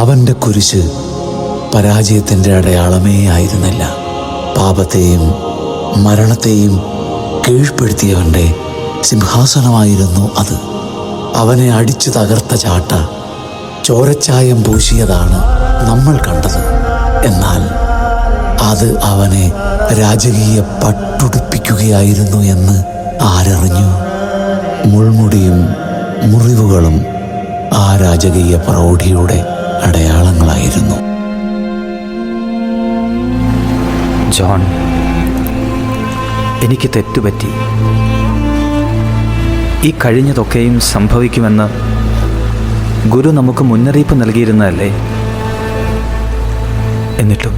അവൻ്റെ കുരിശ് പരാജയത്തിൻ്റെ അടയാളമേ ആയിരുന്നില്ല. പാപത്തെയും മരണത്തെയും കീഴ്പ്പെടുത്തിയവൻ്റെ സിംഹാസനമായിരുന്നു അത്. അവനെ അടിച്ചു തകർത്ത ചാട്ട ചോരച്ചായം പൂശിയതാണ് നമ്മൾ കണ്ടത്. എന്നാൽ അത് അവനെ രാജകീയ പട്ടുടുപ്പിക്കുകയായിരുന്നു എന്ന് ആരറിഞ്ഞു? മുൾമുടിയും മുറിവുകളും ആ രാജകീയ പ്രൗഢിയുടെ അടയാളങ്ങളായിരുന്നു. ജോൺ, എനിക്ക് തെറ്റുപറ്റി. ഈ കഴിഞ്ഞതൊക്കെയും സംഭവിക്കുമെന്ന് ഗുരു നമുക്ക് മുന്നറിയിപ്പ് നൽകിയിരുന്നതല്ലേ? എന്നിട്ടും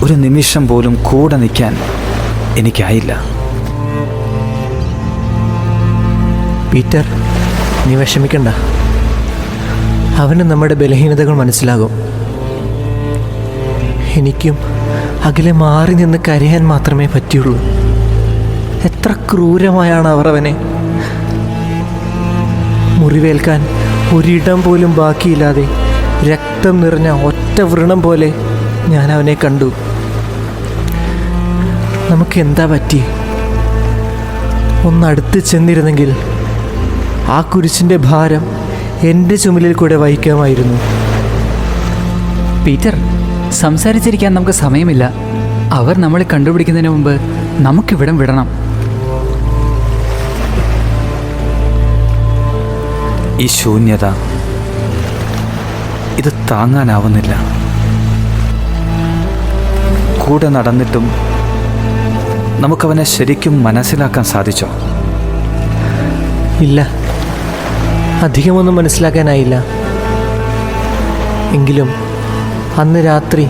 ഒരു നിമിഷം പോലും കൂടെ നിൽക്കാൻ എനിക്കായില്ല. പീറ്റർ, നീ വിഷമിക്കണ്ട. അവന് നമ്മുടെ ബലഹീനതകൾ മനസ്സിലാകും. എനിക്കും അകലെ മാറി നിന്ന് കരയാൻ മാത്രമേ പറ്റുള്ളൂ. എത്ര ക്രൂരമായാണ് അവർ അവനെ. മുറിവേൽക്കാൻ ഒരിടം പോലും ബാക്കിയില്ലാതെ രക്തം നിറഞ്ഞ ഒറ്റ വ്രണം പോലെ ഞാൻ അവനെ കണ്ടു. നമുക്കെന്താ പറ്റി? ഒന്നടുത്ത് ചെന്നിരുന്നെങ്കിൽ ആ കുരിശിൻ്റെ ഭാരം എൻ്റെ ചുമലിൽ കൂടെ വഹിക്കാമായിരുന്നു. പീറ്റർ, സംസാരിച്ചിരിക്കാൻ നമുക്ക് സമയമില്ല. അവർ നമ്മളെ കണ്ടുപിടിക്കുന്നതിന് മുമ്പ് നമുക്കിവിടം വിടണം. ഈ ശൂന്യത, ഇത് താങ്ങാനാവുന്നില്ല. കൂടെ നടന്നിട്ടും നമുക്കവനെ ശരിക്കും മനസ്സിലാക്കാൻ സാധിച്ചോ? ഇല്ല, അധികമൊന്നും മനസ്സിലാക്കാനായില്ല. എങ്കിലും അന്ന് രാത്രി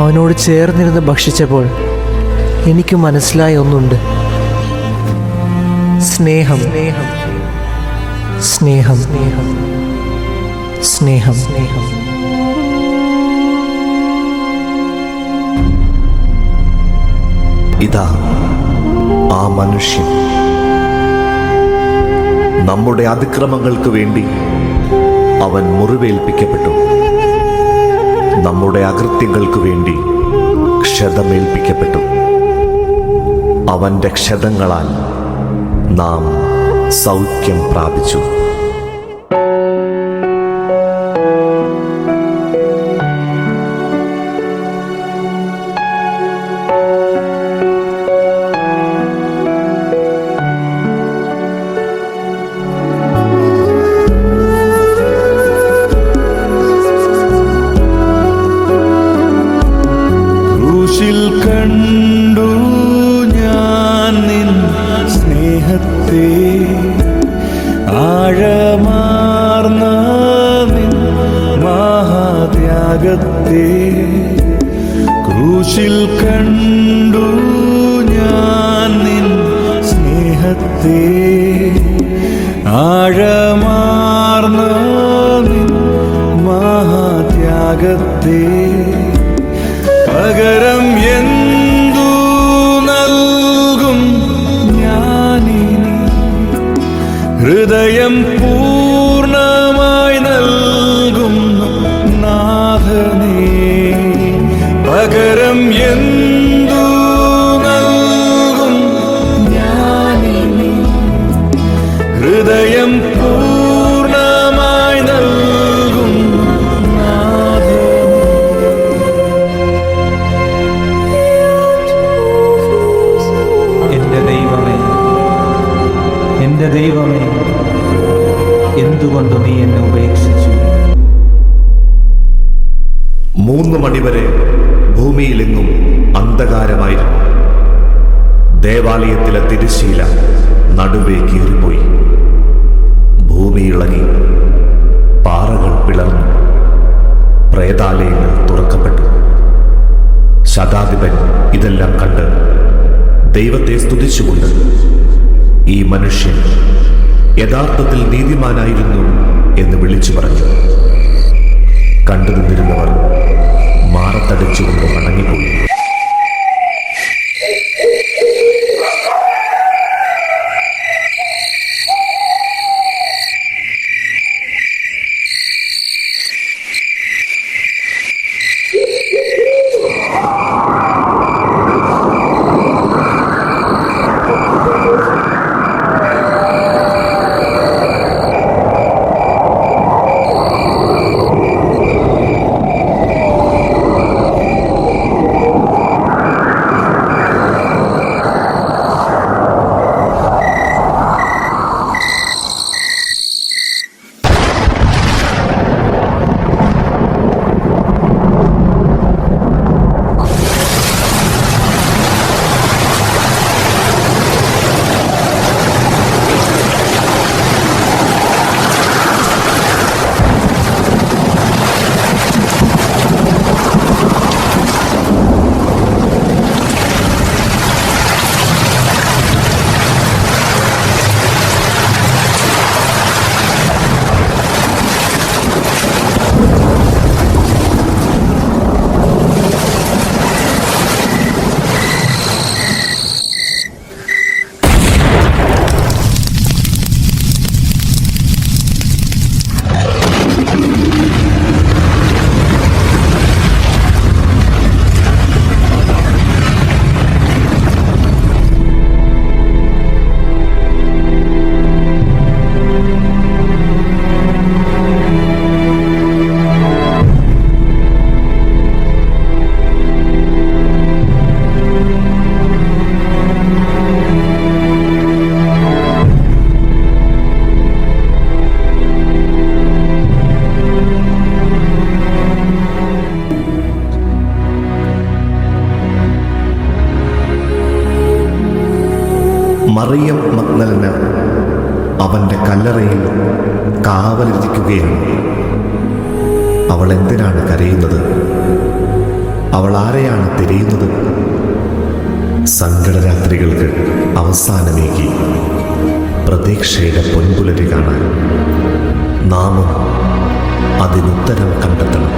അവനോട് ചേർന്നിരുന്ന് ഭക്ഷിച്ചപ്പോൾ എനിക്ക് മനസ്സിലായ ഒന്നുണ്ട്. സ്നേഹം, സ്നേഹം, സ്നേഹം, സ്നേഹം, സ്നേഹം, സ്നേഹം. ഇതാ ആ മനുഷ്യൻ. നമ്മുടെ അതിക്രമങ്ങൾക്ക് വേണ്ടി അവൻ മുറിവേൽപ്പിക്കപ്പെട്ടു. നമ്മുടെ അകൃത്യങ്ങൾക്ക് വേണ്ടി ക്ഷതമേൽപ്പിക്കപ്പെട്ടു. അവൻ്റെ ക്ഷതങ്ങളാൽ നാം സൗഖ്യം പ്രാപിച്ചു. കണ്ടു ഞാൻ നിൻ സ്നേഹത്തെ, ആഴമാർന്ന നിൻ മഹാത്യാഗത്തെ. ക്രൂശിൽ കണ്ടു ഞാൻ നിൻ സ്നേഹത്തെ, ആഴമാർന്ന നിൻ മഹാത്യാഗത്തെ. പകരം എന്തു നൽകും ഞാനിനി? ഹൃദയം പൂർണ്ണമായി നൽകും നാഥനേ. പകരം എന്തു നൽകും ഞാനിനി? ഹൃദയം പൂർണ്ണമായി നൽകും നാഥനേ. എൻ്റെ ദൈവമേ, എന്തുകൊണ്ട് നീ എന്നെ ഉപേക്ഷിച്ചു? 3 മണിവരെ ഭൂമിയിലെങ്ങും അന്ധകാരമായിരുന്നു. ദേവാലയത്തിലെ തിരശ്ശീല നടുവേ കീറിപ്പോയി. ഭൂമി ഇളകി, പാറകൾ പിളർന്നു, പ്രേതാലയങ്ങൾ തുറക്കപ്പെട്ടു. ശതാധിപൻ ഇതെല്ലാം കണ്ട് ദൈവത്തെ സ്തുതിച്ചുകൊണ്ട്, ഈ മനുഷ്യൻ യഥാർത്ഥത്തിൽ നീതിമാനായിരുന്നു എന്ന് വിളിച്ചു പറഞ്ഞു. കണ്ടു നിന്നിരുന്നവർ മാറത്തടിച്ചുകൊണ്ട് മടങ്ങിപ്പോയി. മറിയം മഗ്ദലന അവൻ്റെ കല്ലറയിൽ കാവലിരിക്കുകയാണ്. അവൾ എന്തിനാണ് കരയുന്നത്? അവൾ ആരെയാണ് തിരയുന്നത്? സങ്കടരാത്രികൾക്ക് അവസാനമേകി പ്രതീക്ഷയുടെ പൊൻപുലരി കാണാൻ നാമും അതിനുത്തരം കണ്ടെത്തണം.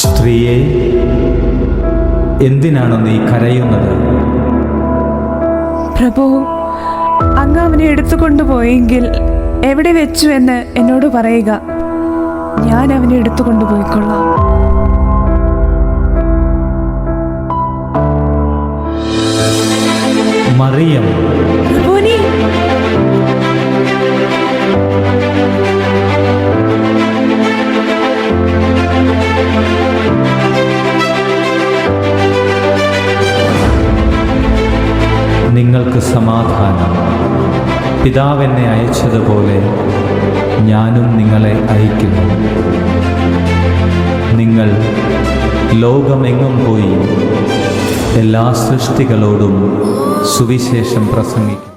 സ്ത്രീയെ, എന്തിനാണ് നീ കരയുന്നത്? പ്രഭു, അങ്ങ് അവനെ എടുത്തുകൊണ്ടുപോയെങ്കിൽ എവിടെ വെച്ചു എന്ന് എന്നോട് പറയുക. ഞാൻ അവനെ എടുത്തുകൊണ്ടുപോയിക്കൊള്ളാം. മറിയം, പ്രഭുനി, നിങ്ങൾക്ക് സമാധാനം. പിതാവ് എന്നെ അയച്ചതുപോലെ ഞാനും നിങ്ങളെ അയക്കുന്നു. നിങ്ങൾ ലോകമെങ്ങും പോയി എല്ലാ സൃഷ്ടികളോടും സുവിശേഷം പ്രസംഗിക്കും.